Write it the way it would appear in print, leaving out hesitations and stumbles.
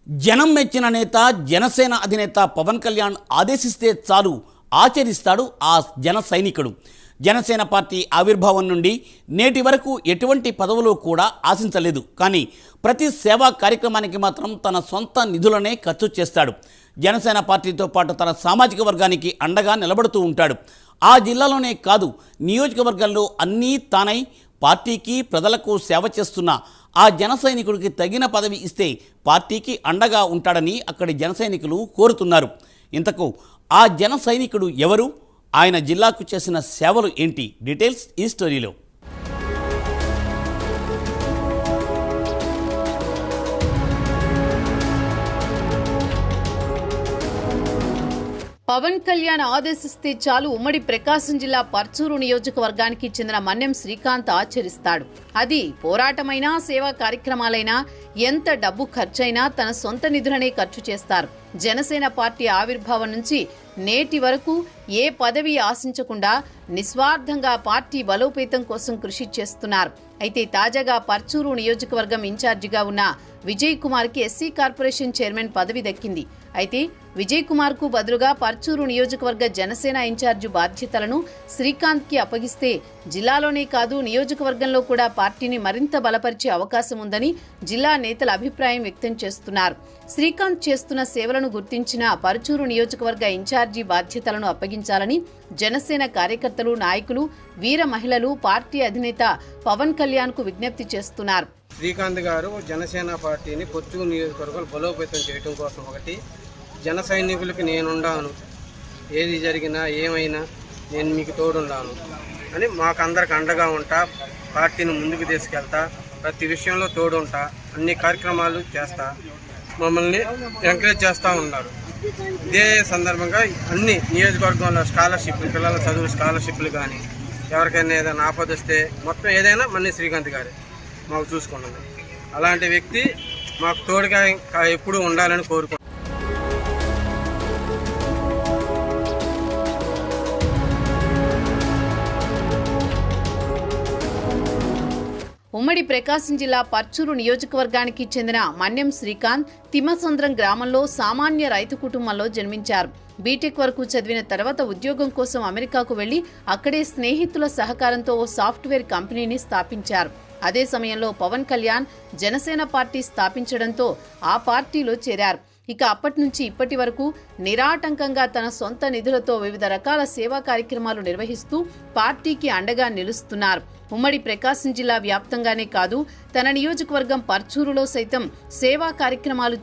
జనం మెచ్చిన నేత జనసేన అధినేత పవన్ కళ్యాణ్ ఆదేశిస్తే చాలు ఆచరిస్తాడు ఆ జన సైనికుడు. జనసేన పార్టీ ఆవిర్భావం నుండి నేటి వరకు ఎటువంటి పదవులు కూడా ఆశించలేదు. కానీ ప్రతి సేవా కార్యక్రమానికి మాత్రం తన సొంత నిధులనే ఖర్చు చేస్తాడు. జనసేన పార్టీతో పాటు తన సామాజిక వర్గానికి అండగా నిలబడుతూ ఉంటాడు. ఆ జిల్లాలోనే కాదు, నియోజకవర్గాల్లో అన్నీ తానై పార్టీకి ప్రజలకు సేవ చేస్తున్న ఆ జన సైనికుడికి తగిన పదవి ఇస్తే పార్టీకి అండగా ఉంటాడని అక్కడి జన సైనికులు కోరుతున్నారు. ఇంతకు ఆ జన సైనికుడు ఎవరు? ఆయన జిల్లాకు చేసిన సేవలు ఏంటి? డీటెయిల్స్ ఈ స్టోరీలో. పవన్ కళ్యాణ్ ఆదేశిస్తే చాలు ఉమ్మడి ప్రకాశం జిల్లా పర్చూరు నియోజకవర్గానికి చెందిన మన్నెం శ్రీకాంత్ ఆచరిస్తాడు. అది పోరాటమైనా సేవా కార్యక్రమాలైనా ఎంత డబ్బు ఖర్చైనా తన సొంత నిధులనే ఖర్చు చేస్తారు. జనసేన పార్టీ ఆవిర్భావం నుంచి నేటి వరకు ఏ పదవి ఆశించకుండా నిస్వార్థంగా పార్టీ బలోపేతం కోసం కృషి చేస్తున్నారు. అయితే తాజాగా పర్చూరు నియోజకవర్గం ఇన్ఛార్జిగా ఉన్న విజయ్ కుమార్కి ఎస్సీ కార్పొరేషన్ చైర్మన్ పదవి దక్కింది. అయితే విజయ్ కుమార్ కు బదులుగా పర్చూరు నియోజకవర్గ జనసేన ఇన్ఛార్జి బాధ్యతలను శ్రీకాంత్ కి అప్పగిస్తే జిల్లాలోనే కాదు నియోజకవర్గంలో కూడా పార్టీని మరింత బలపరిచే అవకాశం ఉందని జిల్లా నేతలు అభిప్రాయం వ్యక్తం చేస్తున్నారు. శ్రీకాంత్ చేస్తున్న సేవలను గుర్తించిన పర్చూరు నియోజకవర్గ ఇన్ఛార్జి బాధ్యతలను అప్పగించాలని జనసేన కార్యకర్తలు, నాయకులు, వీర మహిళలు పార్టీ అధినేత పవన్ కళ్యాణ్ కు విజ్ఞప్తి చేస్తున్నారు. శ్రీకాంత్ గారు జనసేన పార్టీని పర్చూరు నియోజకవర్గాలు బలోపేతం చేయడం కోసం ఒకటి, జన సైనికులకి నేనుండాను, ఏది జరిగినా ఏమైనా నేను మీకు తోడుండాను అని మాకందరికి అండగా ఉంటా, పార్టీని ముందుకు తీసుకెళ్తా, ప్రతి విషయంలో తోడుంటా, అన్ని కార్యక్రమాలు చేస్తా, మమ్మల్ని ఎంకరేజ్ చేస్తూ ఉన్నారు. ఇదే సందర్భంగా అన్ని నియోజకవర్గంలో స్కాలర్షిప్లు, పిల్లల చదువు స్కాలర్షిప్లు కానీ ఎవరికైనా ఏదైనా ఆపదొస్తే మొత్తం ఏదైనా మన్ని శ్రీకాంత్ గారే మాకు చూసుకున్నాను. అలాంటి వ్యక్తి మాకు తోడుగా ఎప్పుడూ ఉండాలని కోరుకుంటున్నాను. ఉమ్మడి ప్రకాశం జిల్లా పర్చూరు నియోజకవర్గానికి చెందిన మన్నెం శ్రీకాంత్ తిమ్మసంద్రం గ్రామంలో సామాన్య రైతు కుటుంబంలో జన్మించారు. బీటెక్ వరకు చదివిన తర్వాత ఉద్యోగం కోసం అమెరికాకు వెళ్లి అక్కడే స్నేహితుల సహకారంతో ఓ సాఫ్ట్వేర్ కంపెనీని స్థాపించారు. అదే సమయంలో పవన్ కళ్యాణ్ జనసేన పార్టీ స్థాపించడంతో ఆ పార్టీలో చేరారు. ఇక అప్పటి నుంచి ఇప్పటి వరకు నిరాటంకంగా తన సొంత నిధులతో వివిధ రకాల సేవా కార్యక్రమాలు నిర్వహిస్తూ పార్టీకి అండగా నిలుస్తున్నారు. ఉమ్మడి ప్రకాశం జిల్లా వ్యాప్తంగానే కాదు, తన నియోజకవర్గం పర్చూరులో సైతం సేవా కార్యక్రమాలు